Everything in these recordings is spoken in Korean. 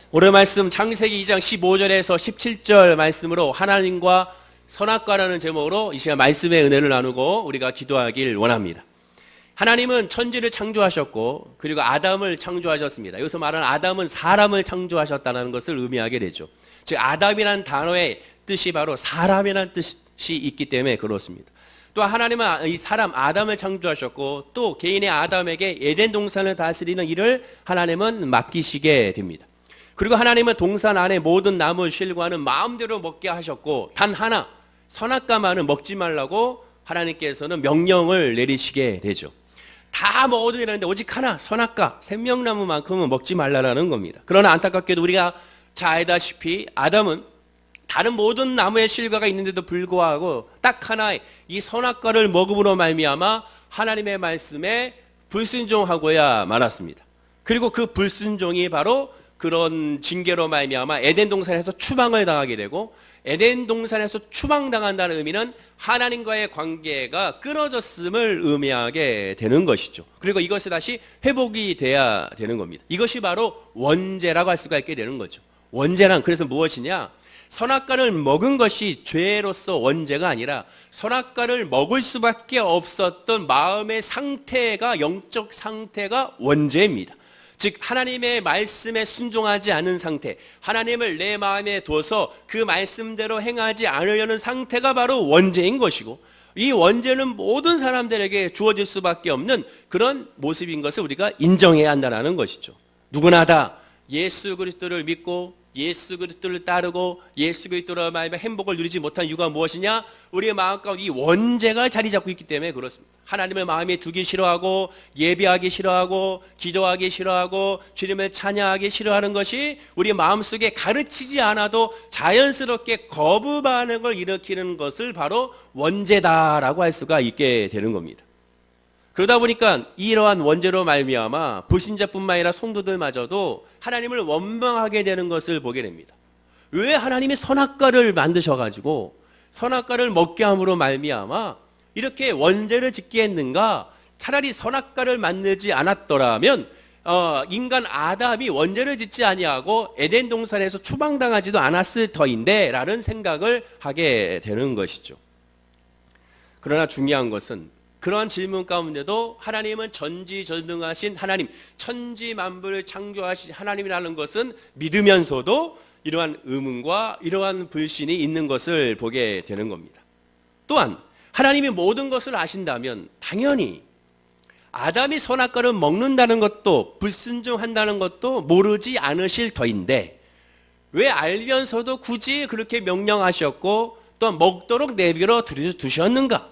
오늘 말씀 창세기 2장 15절에서 17절 말씀으로 하나님과 선악과라는 제목으로 이 시간 말씀의 은혜를 나누고 우리가 기도하길 원합니다. 하나님은 천지를 창조하셨고 그리고 아담을 창조하셨습니다. 여기서 말하는 아담은 사람을 창조하셨다는 것을 의미하게 되죠. 즉 아담이라는 단어의 뜻이 바로 사람이라는 뜻이 있기 때문에 그렇습니다. 또 하나님은 이 사람 아담을 창조하셨고 또 개인의 아담에게 에덴 동산을 다스리는 일을 하나님은 맡기시게 됩니다. 그리고 하나님은 동산 안에 모든 나무 실과는 마음대로 먹게 하셨고 단 하나 선악과만은 먹지 말라고 하나님께서는 명령을 내리시게 되죠. 다 먹어도 되는데 오직 하나 선악과 생명나무만큼은 먹지 말라라는 겁니다. 그러나 안타깝게도 우리가 잘 알다시피 아담은 다른 모든 나무의 실과가 있는데도 불구하고 딱 하나의 이 선악과를 먹음으로 말미암아 하나님의 말씀에 불순종하고야 말았습니다. 그리고 그 불순종이 바로 그런 징계로 말미암아 에덴 동산에서 추방을 당하게 되고 에덴 동산에서 추방당한다는 의미는 하나님과의 관계가 끊어졌음을 의미하게 되는 것이죠. 그리고 이것이 다시 회복이 돼야 되는 겁니다. 이것이 바로 원죄라고 할 수가 있게 되는 거죠. 원죄란 그래서 무엇이냐? 선악과를 먹은 것이 죄로서 원죄가 아니라 선악과를 먹을 수밖에 없었던 마음의 상태가 영적 상태가 원죄입니다. 즉 하나님의 말씀에 순종하지 않은 상태, 하나님을 내 마음에 둬서 그 말씀대로 행하지 않으려는 상태가 바로 원죄인 것이고 이 원죄는 모든 사람들에게 주어질 수밖에 없는 그런 모습인 것을 우리가 인정해야 한다는 것이죠. 누구나 다 예수 그리스도를 믿고 예수 그리스도를 따르고 예수 그리스도로 말하면 행복을 누리지 못한 이유가 무엇이냐? 우리의 마음 가운데 이 원죄가 자리 잡고 있기 때문에 그렇습니다. 하나님을 마음에 두기 싫어하고 예배하기 싫어하고 기도하기 싫어하고 주님을 찬양하기 싫어하는 것이 우리 마음속에 가르치지 않아도 자연스럽게 거부 반응을 일으키는 것을 바로 원죄다라고 할 수가 있게 되는 겁니다. 그러다 보니까 이러한 원죄로 말미암아 불신자뿐만 아니라 성도들마저도 하나님을 원망하게 되는 것을 보게 됩니다. 왜 하나님이 선악과를 만드셔가지고 선악과를 먹게 함으로 말미암아 이렇게 원죄를 짓게 했는가? 차라리 선악과를 만들지 않았더라면 인간 아담이 원죄를 짓지 아니하고 에덴 동산에서 추방당하지도 않았을 터인데 라는 생각을 하게 되는 것이죠. 그러나 중요한 것은 그러한 질문 가운데도 하나님은 전지전능하신 하나님, 천지만물을 창조하신 하나님이라는 것은 믿으면서도 이러한 의문과 이러한 불신이 있는 것을 보게 되는 겁니다. 또한 하나님이 모든 것을 아신다면 당연히 아담이 선악과를 먹는다는 것도 불순종한다는 것도 모르지 않으실 터인데 왜 알면서도 굳이 그렇게 명령하셨고 또 먹도록 내버려 두셨는가?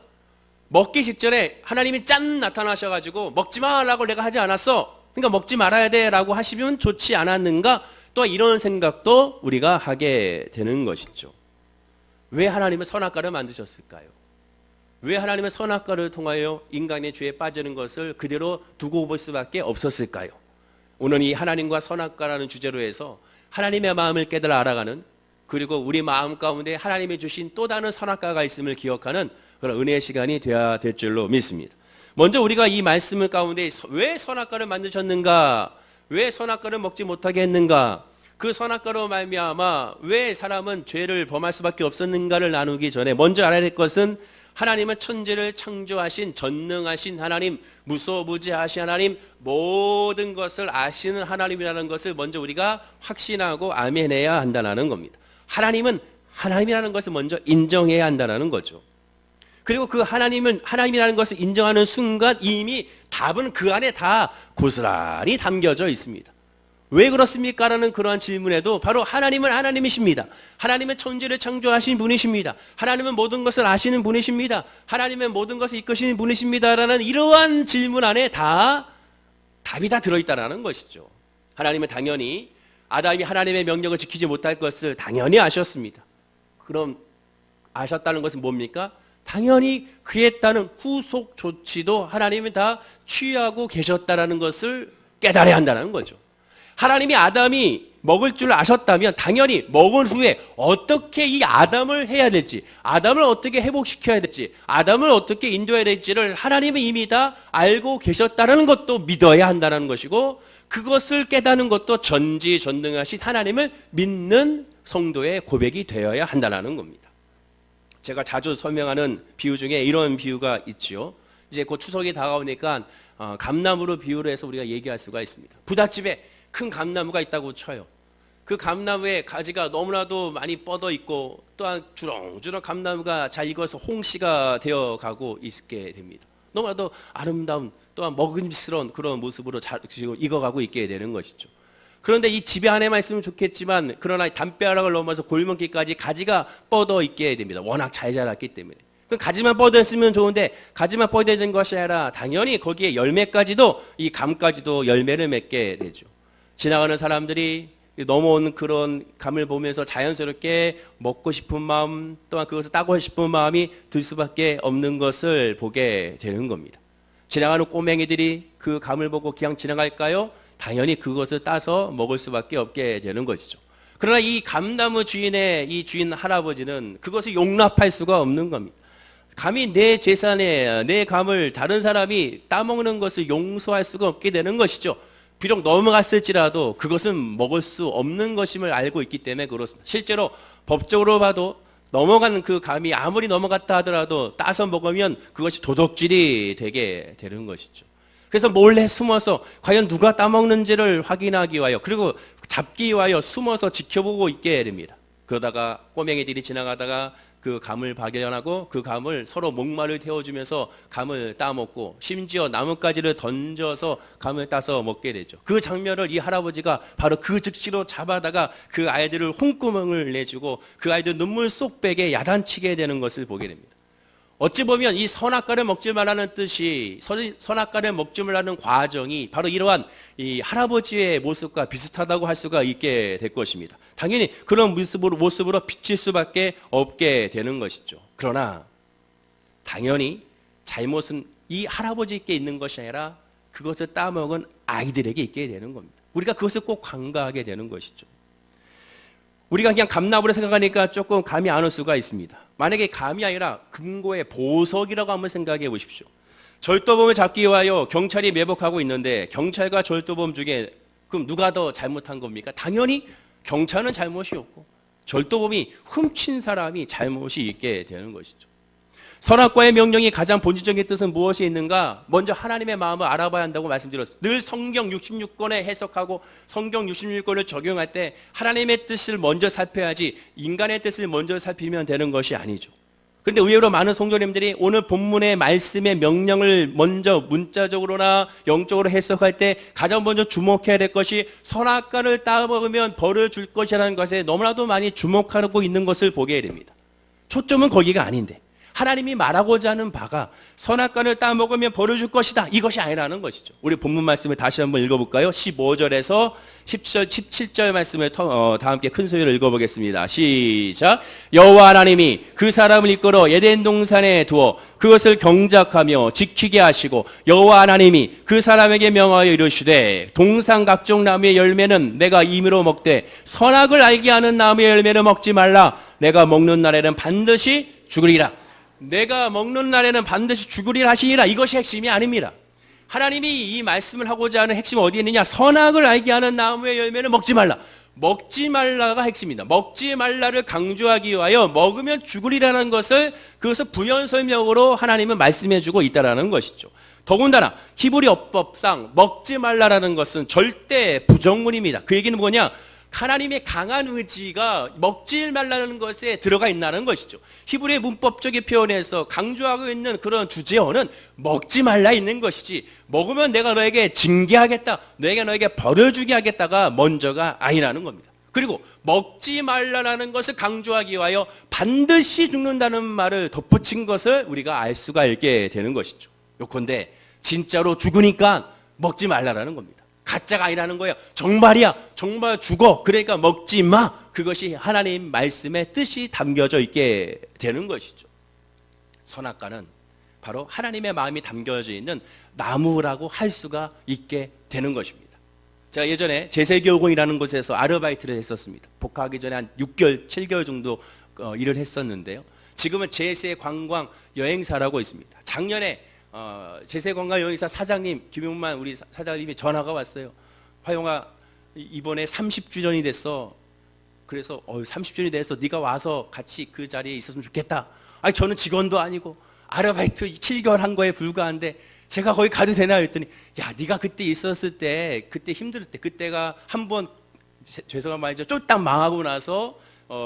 먹기 직전에 하나님이 짠 나타나셔가지고 먹지 마라고 내가 하지 않았어. 그러니까 먹지 말아야 돼라고 하시면 좋지 않았는가? 또 이런 생각도 우리가 하게 되는 것이죠. 왜 하나님은 선악과를 만드셨을까요? 왜 하나님은 선악과를 통하여 인간의 죄에 빠지는 것을 그대로 두고 볼 수밖에 없었을까요? 오늘 이 하나님과 선악과라는 주제로 해서 하나님의 마음을 깨달아 알아가는 그리고 우리 마음 가운데 하나님이 주신 또 다른 선악과가 있음을 기억하는 그런 은혜의 시간이 되어야 될 줄로 믿습니다. 먼저 우리가 이 말씀 가운데 왜 선악과를 만드셨는가? 왜 선악과를 먹지 못하게 했는가? 그 선악과로 말미암아 왜 사람은 죄를 범할 수밖에 없었는가를 나누기 전에 먼저 알아야 될 것은 하나님은 천지를 창조하신 전능하신 하나님, 무소부지하신 하나님, 모든 것을 아시는 하나님이라는 것을 먼저 우리가 확신하고 아멘해야 한다는 겁니다. 하나님은 하나님이라는 것을 먼저 인정해야 한다는 거죠. 그리고 그 하나님은 하나님이라는 것을 인정하는 순간 이미 답은 그 안에 다 고스란히 담겨져 있습니다. 왜 그렇습니까? 라는 그러한 질문에도 바로 하나님은 하나님이십니다. 하나님은 천지를 창조하신 분이십니다. 하나님은 모든 것을 아시는 분이십니다. 하나님은 모든 것을 이끄시는 분이십니다. 라는 이러한 질문 안에 다 답이 다 들어있다는 것이죠. 하나님은 당연히 아담이 하나님의 명령을 지키지 못할 것을 당연히 아셨습니다. 그럼 아셨다는 것은 뭡니까? 당연히 그에 따른 후속 조치도 하나님이 다 취하고 계셨다는 것을 깨달아야 한다는 거죠. 하나님이 아담이 먹을 줄 아셨다면 당연히 먹은 후에 어떻게 이 아담을 해야 될지, 아담을 어떻게 회복시켜야 될지, 아담을 어떻게 인도해야 될지를 하나님이 이미 다 알고 계셨다는 것도 믿어야 한다는 것이고 그것을 깨닫는 것도 전지전능하신 하나님을 믿는 성도의 고백이 되어야 한다는 겁니다. 제가 자주 설명하는 비유 중에 이런 비유가 있지요. 이제 곧 추석이 다가오니까 감나무로 비유를 해서 우리가 얘기할 수가 있습니다. 부잣집에 큰 감나무가 있다고 쳐요. 그 감나무에 가지가 너무나도 많이 뻗어 있고 또한 주렁주렁 감나무가 잘 익어서 홍씨가 되어 가고 있게 됩니다. 너무나도 아름다운 또한 먹음직스러운 그런 모습으로 잘 익어가고 있게 되는 것이죠. 그런데 이 집에 안에만 있으면 좋겠지만 그러나 담벼락을 넘어서 골목길까지 가지가 뻗어 있게 됩니다. 워낙 잘 자랐기 때문에. 그 가지만 뻗어 있으면 좋은데 가지만 뻗어 있는 것이 아니라 당연히 거기에 열매까지도 이 감까지도 열매를 맺게 되죠. 지나가는 사람들이 넘어오는 그런 감을 보면서 자연스럽게 먹고 싶은 마음 또한 그것을 따고 싶은 마음이 들 수밖에 없는 것을 보게 되는 겁니다. 지나가는 꼬맹이들이 그 감을 보고 그냥 지나갈까요? 당연히 그것을 따서 먹을 수밖에 없게 되는 것이죠. 그러나 이 감나무 주인의 이 주인 할아버지는 그것을 용납할 수가 없는 겁니다. 감히 내 재산에 내 감을 다른 사람이 따먹는 것을 용서할 수가 없게 되는 것이죠. 비록 넘어갔을지라도 그것은 먹을 수 없는 것임을 알고 있기 때문에 그렇습니다. 실제로 법적으로 봐도 넘어간 그 감이 아무리 넘어갔다 하더라도 따서 먹으면 그것이 도둑질이 되게 되는 것이죠. 그래서 몰래 숨어서 과연 누가 따먹는지를 확인하기 위하여 그리고 잡기 위하여 숨어서 지켜보고 있게 됩니다. 그러다가 꼬맹이들이 지나가다가 그 감을 발견하고 그 감을 서로 목마를 태워주면서 감을 따먹고 심지어 나뭇가지를 던져서 감을 따서 먹게 되죠. 그 장면을 이 할아버지가 바로 그 즉시로 잡아다가 그 아이들을 홍구멍을 내주고 그 아이들 눈물 쏙빼게 야단치게 되는 것을 보게 됩니다. 어찌 보면 이 선악과를 먹지 말라는 뜻이 선악과를 먹지 말라는 과정이 바로 이러한 이 할아버지의 모습과 비슷하다고 할 수가 있게 될 것입니다. 당연히 그런 모습으로 비칠 수밖에 없게 되는 것이죠. 그러나 당연히 잘못은 이 할아버지께 있는 것이 아니라 그것을 따먹은 아이들에게 있게 되는 겁니다. 우리가 그것을 꼭 간과하게 되는 것이죠. 우리가 그냥 감나무를 생각하니까 조금 감이 안 올 수가 있습니다. 만약에 감이 아니라 금고의 보석이라고 한번 생각해 보십시오. 절도범을 잡기 위하여 경찰이 매복하고 있는데 경찰과 절도범 중에 그럼 누가 더 잘못한 겁니까? 당연히 경찰은 잘못이 없고 절도범이 훔친 사람이 잘못이 있게 되는 것이죠. 선악과의 명령이 가장 본질적인 뜻은 무엇이 있는가? 먼저 하나님의 마음을 알아봐야 한다고 말씀드렸습니다. 늘 성경 66권에 해석하고 성경 66권을 적용할 때 하나님의 뜻을 먼저 살펴야지 인간의 뜻을 먼저 살피면 되는 것이 아니죠. 그런데 의외로 많은 성도님들이 오늘 본문의 말씀의 명령을 먼저 문자적으로나 영적으로 해석할 때 가장 먼저 주목해야 될 것이 선악과를 따먹으면 벌을 줄 것이라는 것에 너무나도 많이 주목하고 있는 것을 보게 됩니다. 초점은 거기가 아닌데 하나님이 말하고자 하는 바가 선악과를 따먹으면 벌을 줄 것이다. 이것이 아니라는 것이죠. 우리 본문 말씀을 다시 한번 읽어볼까요? 15절에서 17절 말씀을 다 함께 큰 소리로 읽어보겠습니다. 시작. 여호와 하나님이 그 사람을 이끌어 에덴 동산에 두어 그것을 경작하며 지키게 하시고 여호와 하나님이 그 사람에게 명하여 이르시되 동산 각종 나무의 열매는 내가 임의로 먹되 선악을 알게 하는 나무의 열매는 먹지 말라. 내가 먹는 날에는 반드시 죽으리라. 내가 먹는 날에는 반드시 죽으리라 하시니라. 이것이 핵심이 아닙니다. 하나님이 이 말씀을 하고자 하는 핵심은 어디에 있느냐? 선악을 알게 하는 나무의 열매는 먹지 말라. 먹지 말라가 핵심입니다. 먹지 말라를 강조하기 위하여 먹으면 죽으리라는 것을 그것을 부연 설명으로 하나님은 말씀해 주고 있다라는 것이죠. 더군다나 히브리어법상 먹지 말라라는 것은 절대 부정문입니다. 그 얘기는 뭐냐? 하나님의 강한 의지가 먹지 말라는 것에 들어가 있다는 것이죠. 히브리의 문법적인 표현에서 강조하고 있는 그런 주제어는 먹지 말라 있는 것이지 먹으면 내가 너에게 징계하겠다, 너에게 벌을 주게 하겠다가 먼저가 아니라는 겁니다. 그리고 먹지 말라는 것을 강조하기 위하여 반드시 죽는다는 말을 덧붙인 것을 우리가 알 수가 있게 되는 것이죠. 요컨대 진짜로 죽으니까 먹지 말라는 겁니다. 가짜가 아니라는 거예요. 정말이야. 정말 죽어. 그러니까 먹지 마. 그것이 하나님 말씀의 뜻이 담겨져 있게 되는 것이죠. 선악과는 바로 하나님의 마음이 담겨져 있는 나무라고 할 수가 있게 되는 것입니다. 제가 예전에 제세교공이라는 곳에서 아르바이트를 했었습니다. 복학하기 전에 한 6개월, 7개월 정도 일을 했었는데요. 지금은 제세관광 여행사라고 있습니다. 작년에 제세관광 여행사 사장님 김용만 우리 사장님이 전화가 왔어요. 화영아 이번에 30주년이 됐어. 그래서 30주년이 돼서 네가 와서 같이 그 자리에 있었으면 좋겠다. 아니 저는 직원도 아니고 아르바이트 7개월 한 거에 불과한데 제가 거기 가도 되나 했더니 야 네가 그때 있었을 때 그때 힘들 때 그때가 한번 죄송한 말이죠 쫄딱 망하고 나서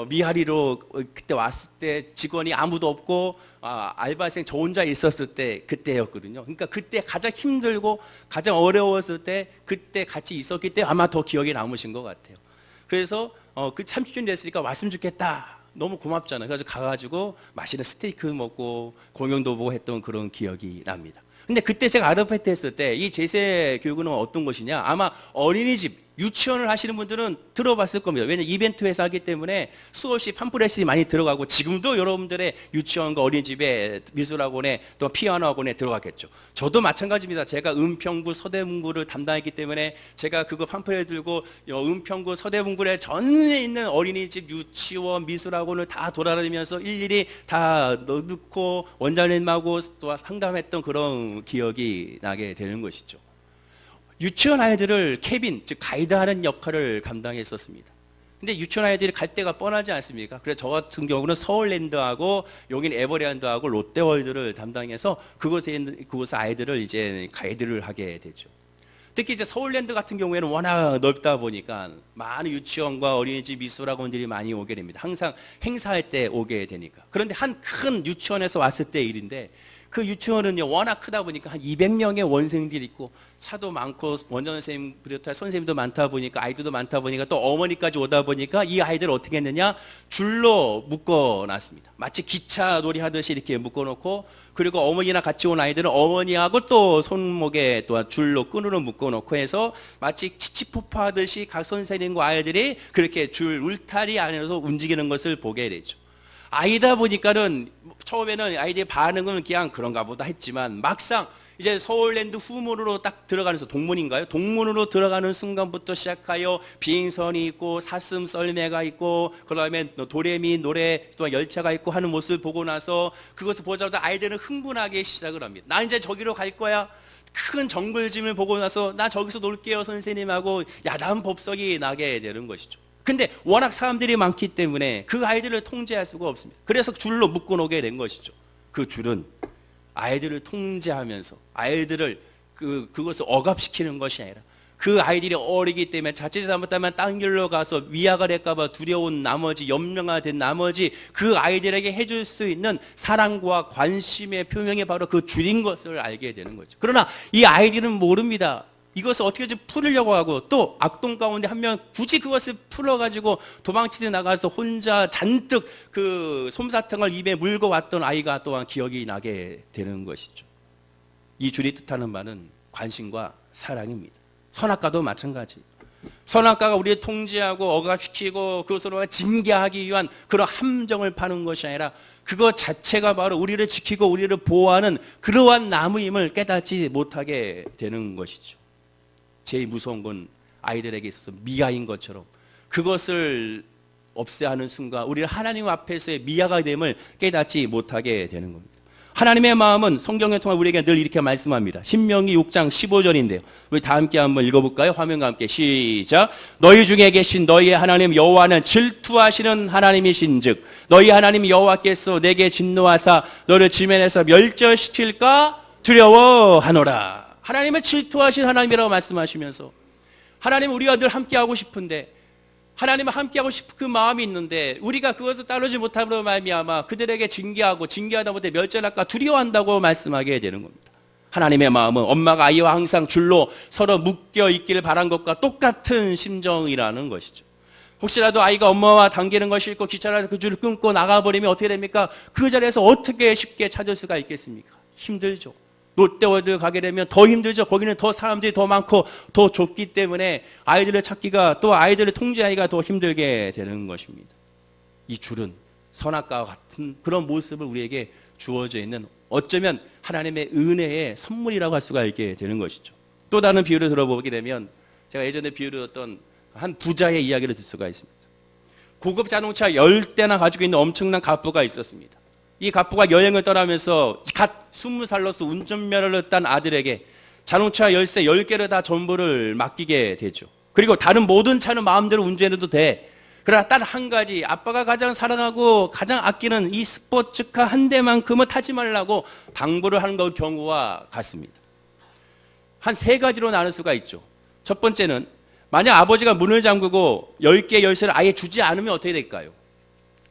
미하리로 그때 왔을 때 직원이 아무도 없고 알바생 저 혼자 있었을 때 그때였거든요. 그러니까 그때 가장 힘들고 가장 어려웠을 때 그때 같이 있었기 때문에 아마 더 기억에 남으신 것 같아요. 그래서 그 30주년 됐으니까 왔으면 좋겠다. 너무 고맙잖아요. 그래서 가가지고 맛있는 스테이크 먹고 공연도 보고 했던 그런 기억이 납니다. 근데 그때 제가 아르바이트 했을 때 이 제세 교육은 어떤 것이냐, 아마 어린이집 유치원을 하시는 분들은 들어봤을 겁니다. 왜냐하면 이벤트 회사이기 때문에 수없이 팜플렛이 많이 들어가고 지금도 여러분들의 유치원과 어린이집에 미술학원에 또 피아노 학원에 들어가겠죠. 저도 마찬가지입니다. 제가 은평구 서대문구를 담당했기 때문에 제가 그거 팜플렛 들고 은평구 서대문구에 전에 있는 어린이집 유치원 미술학원을 다 돌아다니면서 일일이 다 넣고 원장님하고 또 상담했던 그런 기억이 나게 되는 것이죠. 유치원 아이들을 캐빈, 즉 가이드하는 역할을 감당했었습니다. 근데 유치원 아이들이 갈 데가 뻔하지 않습니까? 그래서 저 같은 경우는 서울랜드하고 여기는 에버랜드하고 롯데월드를 담당해서 그곳에 있는 그곳 아이들을 이제 가이드를 하게 되죠. 특히 이제 서울랜드 같은 경우에는 워낙 넓다 보니까 많은 유치원과 어린이집 미술학원들이 많이 오게 됩니다. 항상 행사할 때 오게 되니까. 그런데 한 큰 유치원에서 왔을 때 일인데 그 유치원은요 워낙 크다 보니까 한 200명의 원생들이 있고 차도 많고 원장 선생님 비롯한 선생님도 많다 보니까 아이들도 많다 보니까 또 어머니까지 오다 보니까 이 아이들을 어떻게 했느냐 줄로 묶어놨습니다. 마치 기차 놀이 하듯이 이렇게 묶어놓고 그리고 어머니나 같이 온 아이들은 어머니하고 또 손목에 또 줄로 끈으로 묶어놓고 해서 마치 치치포파 하듯이 각 선생님과 아이들이 그렇게 줄 울타리 안에서 움직이는 것을 보게 되죠. 아이다 보니까는 처음에는 아이들의 반응은 그냥 그런가 보다 했지만 막상 이제 서울랜드 후문으로 딱 들어가면서 동문인가요? 동문으로 들어가는 순간부터 시작하여 비행선이 있고 사슴 썰매가 있고 그다음에 도레미 노래 또 열차가 있고 하는 모습을 보고 나서 그것을 보자마자 아이들은 흥분하기 시작을 합니다. 나 이제 저기로 갈 거야. 큰 정글짐을 보고 나서 나 저기서 놀게요 선생님하고 야단 법석이 나게 되는 것이죠. 근데 워낙 사람들이 많기 때문에 그 아이들을 통제할 수가 없습니다. 그래서 줄로 묶어놓게 된 것이죠. 그 줄은 아이들을 통제하면서 아이들을 그것을 억압시키는 것이 아니라 그 아이들이 어리기 때문에 자칫 잘못하면 딴 길로 가서 위화가 될까봐 두려운 나머지 염려가 된 나머지 그 아이들에게 해줄 수 있는 사랑과 관심의 표명이 바로 그 줄인 것을 알게 되는 거죠. 그러나 이 아이들은 모릅니다. 이것을 어떻게든 풀으려고 하고 또 악동 가운데 한 명 굳이 그것을 풀어가지고 도망치듯 나가서 혼자 잔뜩 그 솜사탕을 입에 물고 왔던 아이가 또한 기억이 나게 되는 것이죠. 이 줄이 뜻하는 바는 관심과 사랑입니다. 선악과도 마찬가지. 선악과가 우리를 통제하고 억압시키고 그것으로 징계하기 위한 그런 함정을 파는 것이 아니라 그것 자체가 바로 우리를 지키고 우리를 보호하는 그러한 나무임을 깨닫지 못하게 되는 것이죠. 제일 무서운 건 아이들에게 있어서 미아인 것처럼 그것을 없애야 하는 순간 우리를 하나님 앞에서의 미아가 됨을 깨닫지 못하게 되는 겁니다. 하나님의 마음은 성경을 통해 우리에게 늘 이렇게 말씀합니다. 신명기 6장 15절인데요. 우리 다 함께 한번 읽어볼까요? 화면과 함께 시작. 너희 중에 계신 너희의 하나님 여호와는 질투하시는 하나님이신즉 너희 하나님 여호와께서 내게 진노하사 너를 지면에서 멸절시킬까 두려워하노라. 하나님은 질투하신 하나님이라고 말씀하시면서 하나님은 우리와 늘 함께하고 싶은데 하나님은 함께하고 싶은 그 마음이 있는데 우리가 그것을 따르지 못함으로 말미암아 그들에게 징계하고 징계하다 못해 멸절할까 두려워한다고 말씀하게 되는 겁니다. 하나님의 마음은 엄마가 아이와 항상 줄로 서로 묶여 있기를 바란 것과 똑같은 심정이라는 것이죠. 혹시라도 아이가 엄마와 당기는 것이 싫고 귀찮아서 그 줄을 끊고 나가버리면 어떻게 됩니까? 그 자리에서 어떻게 쉽게 찾을 수가 있겠습니까? 힘들죠. 롯데월드 가게 되면 더 힘들죠. 거기는 더 사람들이 더 많고 더 좁기 때문에 아이들을 찾기가 또 아이들을 통제하기가 더 힘들게 되는 것입니다. 이 줄은 선악과와 같은 그런 모습을 우리에게 주어져 있는 어쩌면 하나님의 은혜의 선물이라고 할 수가 있게 되는 것이죠. 또 다른 비유를 들어보게 되면 제가 예전에 비유를 들었던 한 부자의 이야기를 들 수가 있습니다. 고급 자동차 10대나 가지고 있는 엄청난 갑부가 있었습니다. 이 갑부가 여행을 떠나면서 갓 20살로서 운전면허를 딴 아들에게 자동차 열쇠 10개를 다 전부를 맡기게 되죠. 그리고 다른 모든 차는 마음대로 운전해도 돼. 그러나 딱 한 가지, 아빠가 가장 사랑하고 가장 아끼는 이 스포츠카 한 대만큼은 타지 말라고 당부를 하는 경우와 같습니다. 한 세 가지로 나눌 수가 있죠. 첫 번째는 만약 아버지가 문을 잠그고 10개 열쇠를 아예 주지 않으면 어떻게 될까요?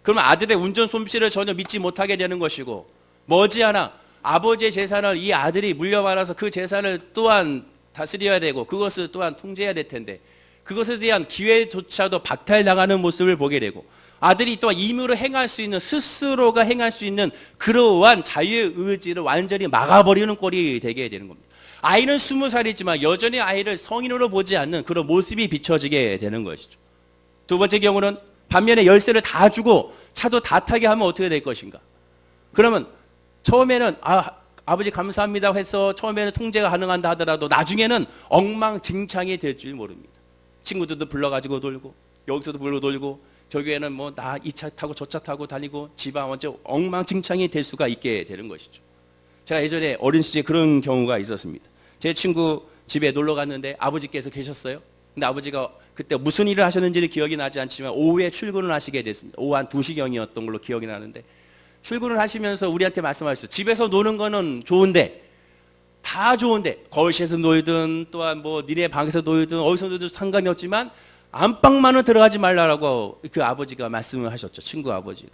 그러면 아들의 운전 솜씨를 전혀 믿지 못하게 되는 것이고, 머지않아 아버지의 재산을 이 아들이 물려받아서 그 재산을 또한 다스려야 되고 그것을 또한 통제해야 될 텐데, 그것에 대한 기회조차도 박탈당하는 모습을 보게 되고, 아들이 또 임으로 행할 수 있는, 스스로가 행할 수 있는 그러한 자유의 의지를 완전히 막아버리는 꼴이 되게 되는 겁니다. 아이는 20살이지만 여전히 아이를 성인으로 보지 않는 그런 모습이 비춰지게 되는 것이죠. 두 번째 경우는 반면에 열쇠를 다 주고 차도 다 타게 하면 어떻게 될 것인가? 그러면 처음에는 아버지 감사합니다 해서 처음에는 통제가 가능한다 하더라도 나중에는 엉망진창이 될 줄 모릅니다. 친구들도 불러가지고 놀고, 여기서도 불러 놀고, 저기에는 뭐 나 이 차 타고 저 차 타고 다니고, 집안 완전 엉망진창이 될 수가 있게 되는 것이죠. 제가 예전에 어린 시절에 그런 경우가 있었습니다. 제 친구 집에 놀러 갔는데 아버지께서 계셨어요. 근데 아버지가 그때 무슨 일을 하셨는지는 기억이 나지 않지만 오후에 출근을 하시게 됐습니다. 오후 한 2시경이었던 걸로 기억이 나는데, 출근을 하시면서 우리한테 말씀하셨어요. 집에서 노는 거는 좋은데, 다 좋은데, 거실에서 놀든 또한 뭐 니네 방에서 놀든 어디서 놀든 상관이 없지만 안방만은 들어가지 말라라고 그 아버지가 말씀을 하셨죠. 친구 아버지가.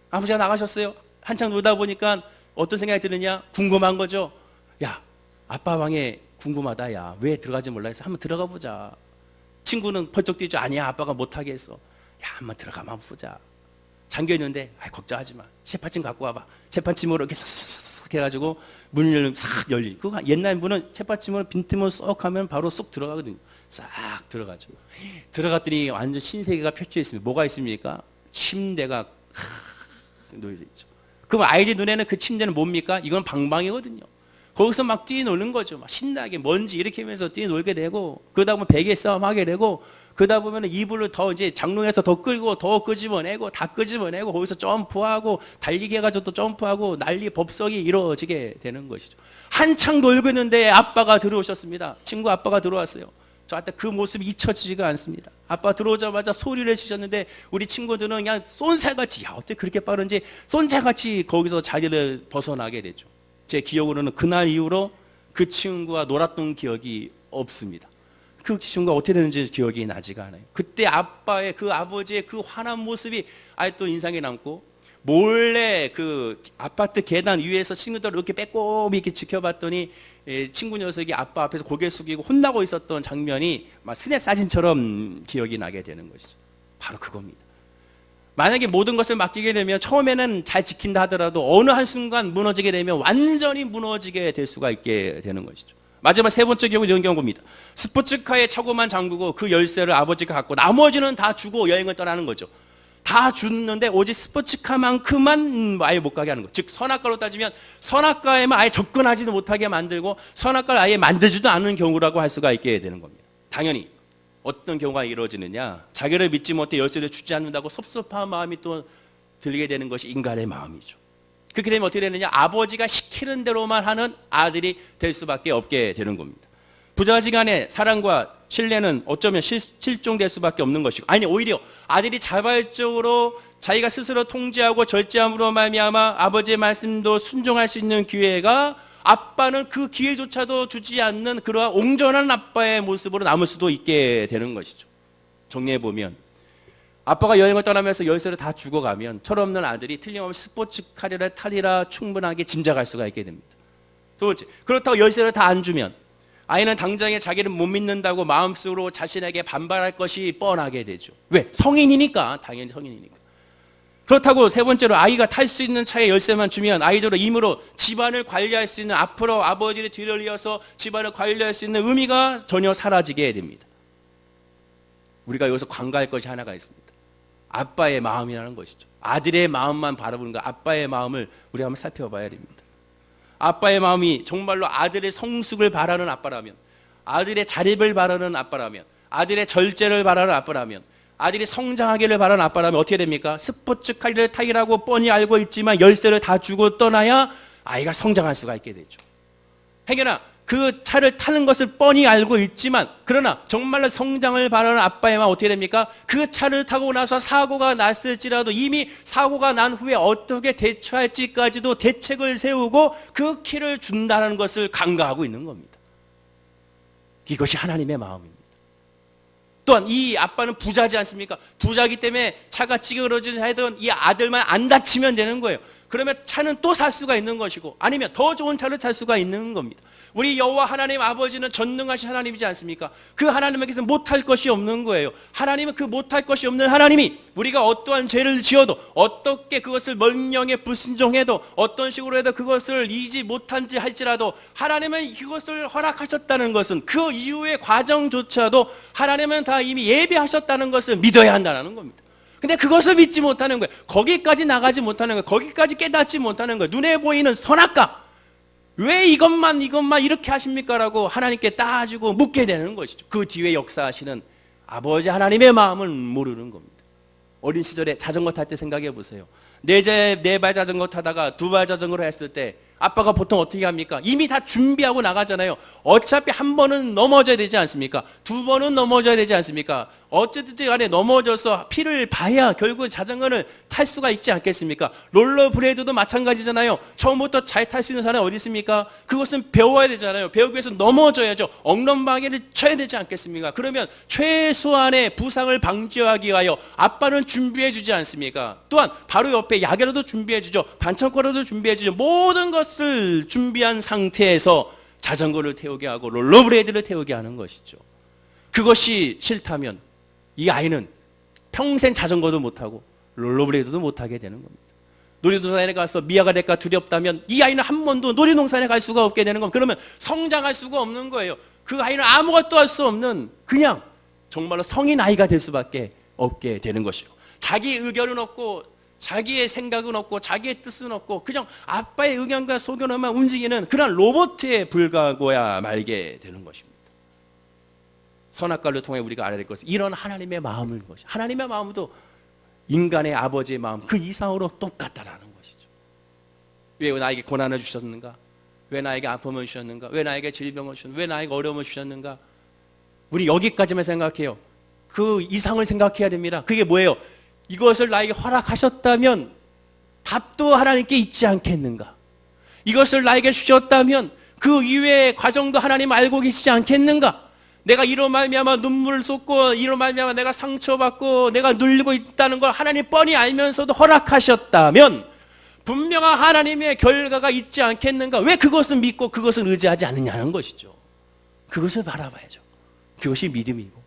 아버지가 나가셨어요. 한창 놀다 보니까 어떤 생각이 드느냐? 궁금한 거죠. 야, 아빠 방에 궁금하다. 야, 왜 들어가지 몰라 해서 한번 들어가 보자. 친구는 펄쩍 뛰죠. 아니야, 아빠가 못하게 했어. 야, 한번 들어가만 보자. 잠겨있는데, 걱정하지 마. 쇠받침 갖고 와봐. 쇠받침으로 이렇게 싹싹싹싹 해가지고 문을 열면 싹 열리. 그 옛날 문은 쇠받침으로 빈틈을 쏙 하면 바로 쏙 들어가거든요. 싹 들어가죠. 들어갔더니 완전 신세계가 펼쳐 있습니다. 뭐가 있습니까? 침대가 놓여져 있죠. 그럼 아이들 눈에는 그 침대는 뭡니까? 이건 방방이거든요. 거기서 막 뛰노는 거죠. 막 신나게 먼지 이렇게 하면서 뛰놀게 되고, 그러다 보면 베개 싸움 하게 되고, 그러다 보면 이불을 더 이제 장롱에서 더 끌고 더 끄집어내고 다 끄집어내고 거기서 점프하고 달리기 해가지고 또 점프하고 난리 법석이 이루어지게 되는 것이죠. 한창 놀고 있는데 아빠가 들어오셨습니다. 친구 아빠가 들어왔어요. 저한테 그 모습이 잊혀지지가 않습니다. 아빠 들어오자마자 소리를 치셨는데 우리 친구들은 그냥 쏜살같이, 야, 어떻게 그렇게 빠른지 쏜살같이 거기서 자리를 벗어나게 됐죠. 제 기억으로는 그날 이후로 그 친구와 놀았던 기억이 없습니다. 그 친구가 어떻게 되는지 기억이 나지가 않아요. 그때 아빠의 그 아버지의 그 환한 모습이 아직도 인상에 남고, 몰래 그 아파트 계단 위에서 친구들 이렇게 빼꼼히 이렇게 지켜봤더니 친구 녀석이 아빠 앞에서 고개 숙이고 혼나고 있었던 장면이 막 스냅 사진처럼 기억이 나게 되는 것이죠. 바로 그겁니다. 만약에 모든 것을 맡기게 되면 처음에는 잘 지킨다 하더라도 어느 한순간 무너지게 되면 완전히 무너지게 될 수가 있게 되는 것이죠. 마지막 세 번째 경우 이런 경우입니다. 스포츠카에 차고만 잠그고 그 열쇠를 아버지가 갖고 나머지는 다 주고 여행을 떠나는 거죠. 다 줬는데 오직 스포츠카만큼만 아예 못 가게 하는 거. 즉 선악과로 따지면 선악과에만 아예 접근하지도 못하게 만들고 선악과를 아예 만들지도 않는 경우라고 할 수가 있게 되는 겁니다. 당연히 어떤 경우가 이루어지느냐, 자기를 믿지 못해 열쇠를 주지 않는다고 섭섭한 마음이 또 들게 되는 것이 인간의 마음이죠. 그렇게 되면 어떻게 되느냐, 아버지가 시키는 대로만 하는 아들이 될 수밖에 없게 되는 겁니다. 부자지간의 사랑과 신뢰는 어쩌면 실종될 수밖에 없는 것이고, 아니 오히려 아들이 자발적으로 자기가 스스로 통제하고 절제함으로 말미암아 아버지의 말씀도 순종할 수 있는 기회가, 아빠는 그 기회조차도 주지 않는 그러한 옹졸한 아빠의 모습으로 남을 수도 있게 되는 것이죠. 정리해보면 아빠가 여행을 떠나면서 열쇠를 다 주고 가면 철없는 아들이 틀림없이 스포츠카를 타리라 충분하게 짐작할 수가 있게 됩니다. 두 번째, 그렇다고 열쇠를 다 안 주면 아이는 당장에 자기를 못 믿는다고 마음속으로 자신에게 반발할 것이 뻔하게 되죠. 왜? 성인이니까. 당연히 성인이니까. 그렇다고 세 번째로 아이가 탈 수 있는 차의 열쇠만 주면 아이들은 힘으로 집안을 관리할 수 있는, 앞으로 아버지를 뒤를 이어서 집안을 관리할 수 있는 의미가 전혀 사라지게 됩니다. 우리가 여기서 간과할 것이 하나가 있습니다. 아빠의 마음이라는 것이죠. 아들의 마음만 바라보는 거, 아빠의 마음을 우리가 한번 살펴봐야 됩니다. 아빠의 마음이 정말로 아들의 성숙을 바라는 아빠라면, 아들의 자립을 바라는 아빠라면, 아들의 절제를 바라는 아빠라면, 아들이 성장하기를 바라는 아빠라면 어떻게 됩니까? 스포츠카를 타기라고 뻔히 알고 있지만 열쇠를 다 주고 떠나야 아이가 성장할 수가 있게 되죠. 행여나 그 차를 타는 것을 뻔히 알고 있지만, 그러나 정말로 성장을 바라는 아빠의 마음 어떻게 됩니까? 그 차를 타고 나서 사고가 났을지라도 이미 사고가 난 후에 어떻게 대처할지까지도 대책을 세우고 그 키를 준다는 것을 간과하고 있는 겁니다. 이것이 하나님의 마음입니다. 또한 이 아빠는 부자지 않습니까? 부자기 때문에 차가 찌그러지든 하든 이 아들만 안 다치면 되는 거예요. 그러면 차는 또 살 수가 있는 것이고, 아니면 더 좋은 차를 살 수가 있는 겁니다. 우리 여호와 하나님 아버지는 전능하신 하나님이지 않습니까? 그 하나님에게서 못할 것이 없는 거예요. 하나님은 그 못할 것이 없는 하나님이 우리가 어떠한 죄를 지어도, 어떻게 그것을 명령에 불순종해도, 어떤 식으로 해도 그것을 잊지 못한지 할지라도 하나님은 이것을 허락하셨다는 것은 그 이후의 과정조차도 하나님은 다 이미 예비하셨다는 것을 믿어야 한다는 겁니다. 근데 그것을 믿지 못하는 거예요. 거기까지 나가지 못하는 거예요. 거기까지 깨닫지 못하는 거예요. 눈에 보이는 선악과, 왜 이것만 이렇게 하십니까? 라고 하나님께 따지고 묻게 되는 것이죠. 그 뒤에 역사하시는 아버지 하나님의 마음을 모르는 겁니다. 어린 시절에 자전거 탈 때 생각해 보세요. 네 발 자전거 타다가 두 발 자전거로 했을 때 아빠가 보통 어떻게 합니까? 이미 다 준비하고 나가잖아요. 어차피 한 번은 넘어져야 되지 않습니까? 두 번은 넘어져야 되지 않습니까? 어쨌든 간에 넘어져서 피를 봐야 결국 자전거는 탈 수가 있지 않겠습니까? 롤러브레이드도 마찬가지잖아요. 처음부터 잘 탈 수 있는 사람이 어디 있습니까? 그것은 배워야 되잖아요. 배우기 위해서 넘어져야죠. 엉망방해를 쳐야 되지 않겠습니까? 그러면 최소한의 부상을 방지하기 위하여 아빠는 준비해 주지 않습니까? 또한 바로 옆에 야계로도 준비해 주죠. 반창고로도 준비해 주죠. 모든 것을 준비한 상태에서 자전거를 태우게 하고 롤러브레이드를 태우게 하는 것이죠. 그것이 싫다면 이 아이는 평생 자전거도 못하고 롤러브레이드도 못하게 되는 겁니다. 놀이동산에 가서 미아가 될까 두렵다면 이 아이는 한 번도 놀이동산에 갈 수가 없게 되는 겁니다. 그러면 성장할 수가 없는 거예요. 그 아이는 아무것도 할 수 없는, 그냥 정말로 성인 아이가 될 수밖에 없게 되는 것이고, 자기 의견은 없고 자기의 생각은 없고 자기의 뜻은 없고 그냥 아빠의 의견과 소견만 움직이는 그런 로봇에 불과하고야 말게 되는 것입니다. 선악과를 통해 우리가 알아야 될 것은 이런 하나님의 마음을 것이, 하나님의 마음도 인간의 아버지의 마음 그 이상으로 똑같다라는 것이죠. 왜 나에게 고난을 주셨는가? 왜 나에게 아픔을 주셨는가? 왜 나에게 질병을 주셨는가? 왜 나에게 어려움을 주셨는가? 우리 여기까지만 생각해요. 그 이상을 생각해야 됩니다. 그게 뭐예요? 이것을 나에게 허락하셨다면 답도 하나님께 있지 않겠는가? 이것을 나에게 주셨다면 그 이외의 과정도 하나님 알고 계시지 않겠는가? 내가 이로 말미암아 눈물을 쏟고 이로 말미암아 내가 상처받고 내가 눌리고 있다는 걸 하나님 뻔히 알면서도 허락하셨다면 분명한 하나님의 결과가 있지 않겠는가? 왜 그것을 믿고 그것을 의지하지 않느냐는 것이죠. 그것을 바라봐야죠. 그것이 믿음이고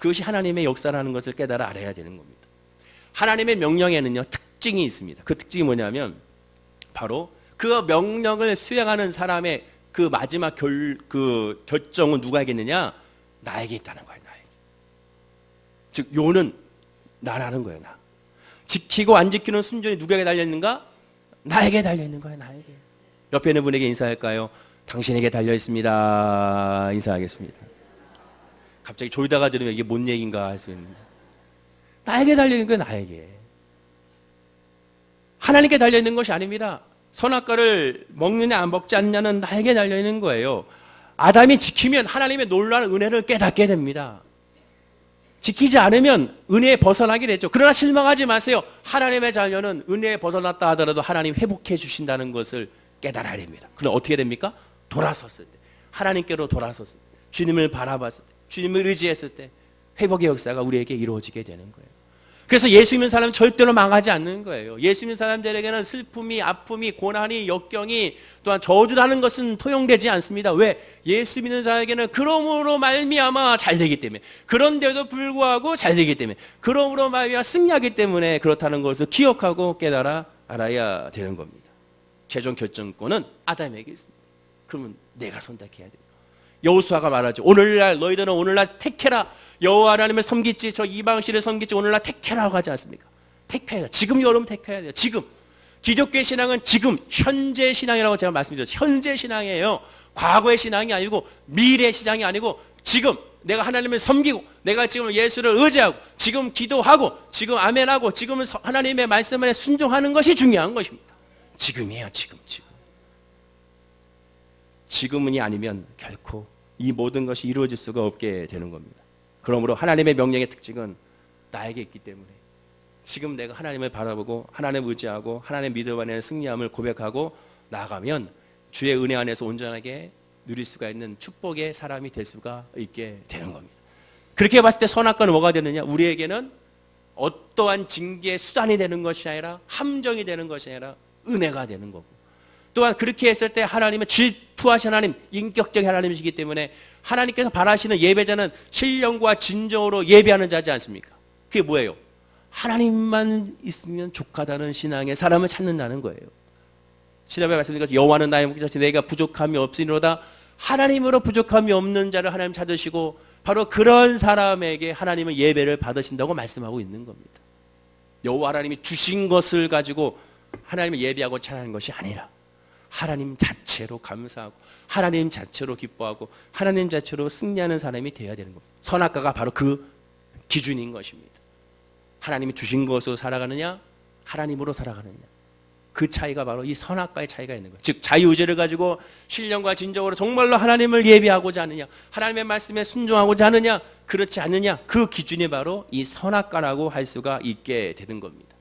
그것이 하나님의 역사라는 것을 깨달아 알아야 되는 겁니다. 하나님의 명령에는요 특징이 있습니다. 그 특징이 뭐냐면 바로 그 명령을 수행하는 사람의 그 마지막 결정은 누가 하겠느냐? 나에게 있다는 거예요. 나에게. 즉 요는 나라는 거예요. 나. 지키고 안 지키는 순전히 누구에게 달려있는가? 나에게 달려있는 거예요. 나에게. 옆에 있는 분에게 인사할까요? 당신에게 달려있습니다. 인사하겠습니다. 갑자기 졸다가 들으면 이게 뭔 얘기인가 할 수 있는데 나에게 달려있는 거예요. 나에게. 하나님께 달려있는 것이 아닙니다. 선악과를 먹느냐 안 먹지 않느냐는 나에게 달려있는 거예요. 아담이 지키면 하나님의 놀라운 은혜를 깨닫게 됩니다. 지키지 않으면 은혜에 벗어나게 되죠. 그러나 실망하지 마세요. 하나님의 자녀는 은혜에 벗어났다 하더라도 하나님 회복해 주신다는 것을 깨달아야 됩니다. 그럼 어떻게 됩니까? 돌아섰을 때, 하나님께로 돌아섰을 때, 주님을 바라봤을 때, 주님을 의지했을 때 회복의 역사가 우리에게 이루어지게 되는 거예요. 그래서 예수 믿는 사람은 절대로 망하지 않는 거예요. 예수 믿는 사람들에게는 슬픔이, 아픔이, 고난이, 역경이 또한 저주라는 것은 통용되지 않습니다. 왜? 예수 믿는 자에게는 그러므로 말미암아 잘 되기 때문에, 그런데도 불구하고 잘 되기 때문에, 그러므로 말미암아 승리하기 때문에 그렇다는 것을 기억하고 깨달아 알아야 되는 겁니다. 최종 결정권은 아담에게 있습니다. 그러면 내가 선택해야 돼요. 여호수아가 말하죠. 오늘날 너희들은 오늘날 택해라. 여호와 하나님을 섬길지 저 이방신을 섬길지 오늘날 택해라고 하지 않습니까? 택해야 돼. 지금 여러분 택해야 돼요. 지금. 기독교의 신앙은 지금 현재 신앙이라고 제가 말씀드렸죠. 현재 신앙이에요. 과거의 신앙이 아니고 미래의 신앙이 아니고 지금 내가 하나님을 섬기고 내가 지금 예수를 의지하고 지금 기도하고 지금 아멘하고 지금은 하나님의 말씀에 순종하는 것이 중요한 것입니다. 지금이에요. 지금. 지금이 아니면 결코 이 모든 것이 이루어질 수가 없게 되는 겁니다. 그러므로 하나님의 명령의 특징은 나에게 있기 때문에 지금 내가 하나님을 바라보고 하나님을 의지하고 하나님의 믿음 안에 승리함을 고백하고 나아가면 주의 은혜 안에서 온전하게 누릴 수가 있는 축복의 사람이 될 수가 있게 되는 겁니다. 그렇게 봤을 때 선악과는 뭐가 되느냐? 우리에게는 어떠한 징계의 수단이 되는 것이 아니라 함정이 되는 것이 아니라 은혜가 되는 거고, 또한 그렇게 했을 때 하나님은 질투하신 하나님, 인격적인 하나님이시기 때문에 하나님께서 바라시는 예배자는 신령과 진정으로 예배하는 자지 않습니까? 그게 뭐예요? 하나님만 있으면 족하다는 신앙의 사람을 찾는다는 거예요. 시라에 말씀드린 것처럼 여호와는 나의 목자시 내가 부족함이 없으니로다. 하나님으로 부족함이 없는 자를 하나님 찾으시고 바로 그런 사람에게 하나님은 예배를 받으신다고 말씀하고 있는 겁니다. 여호와 하나님이 주신 것을 가지고 하나님을 예배하고 찬양하는 것이 아니라 하나님 자체로 감사하고 하나님 자체로 기뻐하고 하나님 자체로 승리하는 사람이 되어야 되는 겁니다. 선악과가 바로 그 기준인 것입니다. 하나님이 주신 것으로 살아가느냐 하나님으로 살아가느냐, 그 차이가 바로 이 선악과의 차이가 있는 거예요. 즉 자유의지를 가지고 신령과 진정으로 정말로 하나님을 예배하고자 하느냐, 하나님의 말씀에 순종하고자 하느냐, 그렇지 않느냐, 그 기준이 바로 이 선악과라고 할 수가 있게 되는 겁니다.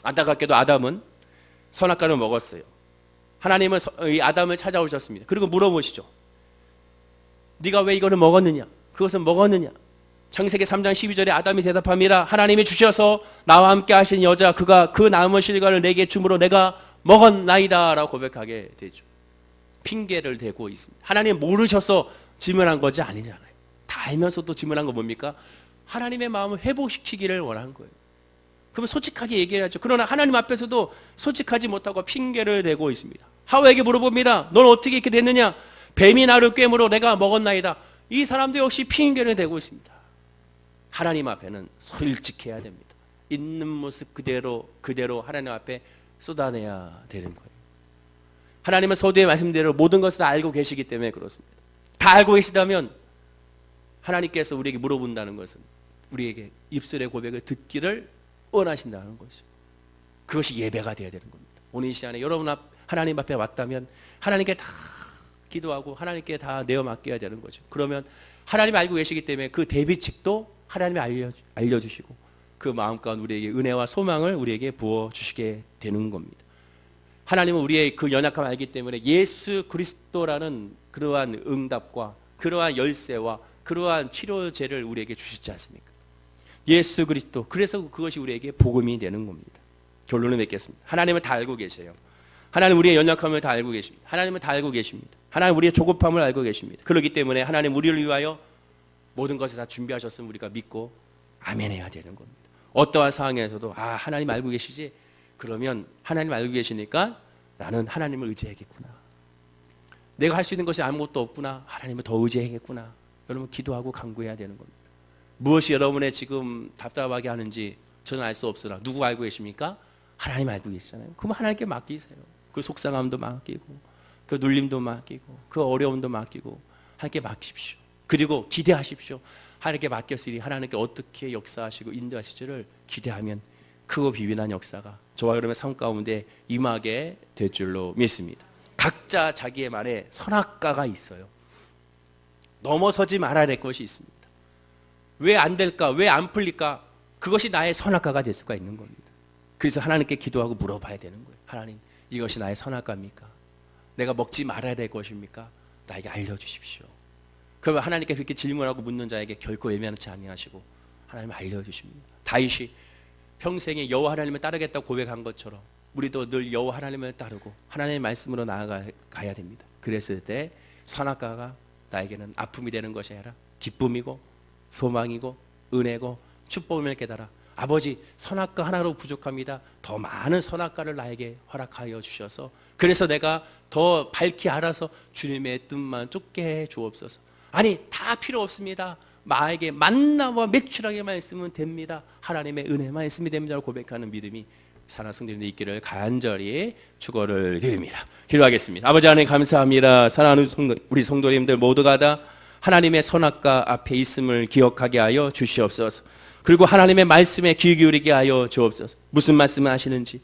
안타깝게도 아담은 선악과를 먹었어요. 하나님은 이 아담을 찾아오셨습니다. 그리고 물어보시죠. 네가 왜 이거를 먹었느냐, 그것을 먹었느냐. 창세기 3장 12절에 아담이 대답합니다. 하나님이 주셔서 나와 함께 하신 여자 그가 그 나무 실과를 내게 주므로 내가 먹었나이다 라고 고백하게 되죠. 핑계를 대고 있습니다. 하나님 모르셔서 질문한 것이 아니잖아요. 다 알면서도 질문한 건 뭡니까? 하나님의 마음을 회복시키기를 원한 거예요. 그러면 솔직하게 얘기해야죠. 그러나 하나님 앞에서도 솔직하지 못하고 핑계를 대고 있습니다. 하와에게 물어봅니다. 넌 어떻게 이렇게 됐느냐? 뱀이 나를 꿰물어 내가 먹었나이다. 이 사람도 역시 핑계를 대고 있습니다. 하나님 앞에는 솔직해야 됩니다. 있는 모습 그대로 하나님 앞에 쏟아내야 되는 거예요. 하나님은 서두에 말씀대로 모든 것을 다 알고 계시기 때문에 그렇습니다. 다 알고 계시다면 하나님께서 우리에게 물어본다는 것은 우리에게 입술의 고백을 듣기를 원하신다는 것이죠. 그것이 예배가 되어야 되는 겁니다. 오늘 이 시간에 여러분 하나님 앞에 왔다면 하나님께 다 기도하고 하나님께 다 내어 맡겨야 되는 거죠. 그러면 하나님이 알고 계시기 때문에 그 대비책도 하나님이 알려주시고 그 마음 가운데 우리에게 은혜와 소망을 우리에게 부어주시게 되는 겁니다. 하나님은 우리의 그 연약함을 알기 때문에 예수 그리스도라는 그러한 응답과 그러한 열쇠와 그러한 치료제를 우리에게 주시지 않습니까? 예수 그리스도, 그래서 그것이 우리에게 복음이 되는 겁니다. 결론을 맺겠습니다. 하나님은 다 알고 계세요. 하나님 우리의 연약함을 다 알고 계십니다. 하나님은 다 알고 계십니다. 하나님 우리의 조급함을 알고 계십니다. 그렇기 때문에 하나님 우리를 위하여 모든 것을 다 준비하셨으면 우리가 믿고 아멘해야 되는 겁니다. 어떠한 상황에서도 하나님 알고 계시지? 그러면 하나님 알고 계시니까 나는 하나님을 의지해야겠구나. 내가 할 수 있는 것이 아무것도 없구나. 하나님을 더 의지해야겠구나. 여러분 기도하고 간구해야 되는 겁니다. 무엇이 여러분의 지금 답답하게 하는지 저는 알 수 없으나 누구 알고 계십니까? 하나님 알고 계시잖아요. 그럼 하나님께 맡기세요. 그 속상함도 맡기고 그 눌림도 맡기고 그 어려움도 맡기고 하나님께 맡기십시오. 그리고 기대하십시오. 하나님께 맡겼으니 하나님께 어떻게 역사하시고 인도하실지를 기대하면 크고 비빈한 역사가 저와 여러분의 삶 가운데 임하게 될 줄로 믿습니다. 각자 자기의 말에 선악과가 있어요. 넘어서지 말아야 될 것이 있습니다. 왜 안 될까? 왜 안 풀릴까? 그것이 나의 선악과가 될 수가 있는 겁니다. 그래서 하나님께 기도하고 물어봐야 되는 거예요. 하나님, 이것이 나의 선악과입니까? 내가 먹지 말아야 될 것입니까? 나에게 알려주십시오. 그러면 하나님께 그렇게 질문하고 묻는 자에게 결코 외면하지 아니하시고 하나님 알려주십니다. 다윗이 평생에 여호와 하나님을 따르겠다고 고백한 것처럼 우리도 늘 여호와 하나님을 따르고 하나님의 말씀으로 나아가야 됩니다. 그랬을 때 선악과가 나에게는 아픔이 되는 것이 아니라 기쁨이고 소망이고 은혜고 축복임을 깨달아 아버지 선악과 하나로 부족합니다. 더 많은 선악과를 나에게 허락하여 주셔서 그래서 내가 더 밝히 알아서 주님의 뜻만 쫓게 해 주옵소서. 아니 다 필요 없습니다. 나에게 만나와 매출하게만 있으면 됩니다. 하나님의 은혜만 있으면 됩니다. 고백하는 믿음이 사랑하는 성도님들 있기를 간절히 축원을 드립니다. 기도하겠습니다. 아버지 하나님 감사합니다. 사랑하는 우리 성도님들 모두가 다 하나님의 선악과 앞에 있음을 기억하게 하여 주시옵소서. 그리고 하나님의 말씀에 귀 기울이게 하여 주옵소서. 무슨 말씀을 하시는지,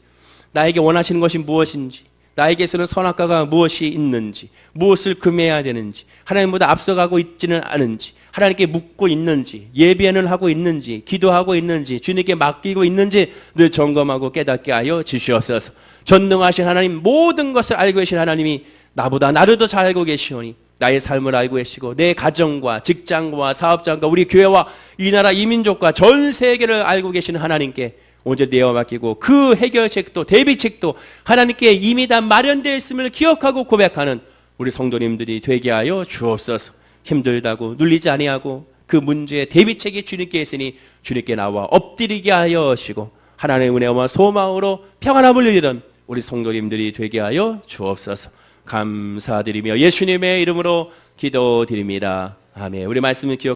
나에게 원하시는 것이 무엇인지, 나에게서는 선악과가 무엇이 있는지, 무엇을 금해야 되는지, 하나님보다 앞서가고 있지는 않은지, 하나님께 묻고 있는지, 예배는 하고 있는지, 기도하고 있는지, 주님께 맡기고 있는지 늘 점검하고 깨닫게 하여 주시옵소서. 전능하신 하나님, 모든 것을 알고 계신 하나님이 나보다 나를 더 잘 알고 계시오니 나의 삶을 알고 계시고 내 가정과 직장과 사업장과 우리 교회와 이 나라 이 민족과 전 세계를 알고 계시는 하나님께 온전히 내어 맡기고 그 해결책도 대비책도 하나님께 이미 다 마련되어 있음을 기억하고 고백하는 우리 성도님들이 되게 하여 주옵소서. 힘들다고 눌리지 아니하고 그 문제의 대비책이 주님께 있으니 주님께 나와 엎드리게 하여 하시고 하나님의 은혜와 소망으로 평안함을 누리는 우리 성도님들이 되게 하여 주옵소서. 감사드리며 예수님의 이름으로 기도드립니다. 아멘. 우리 말씀을 기억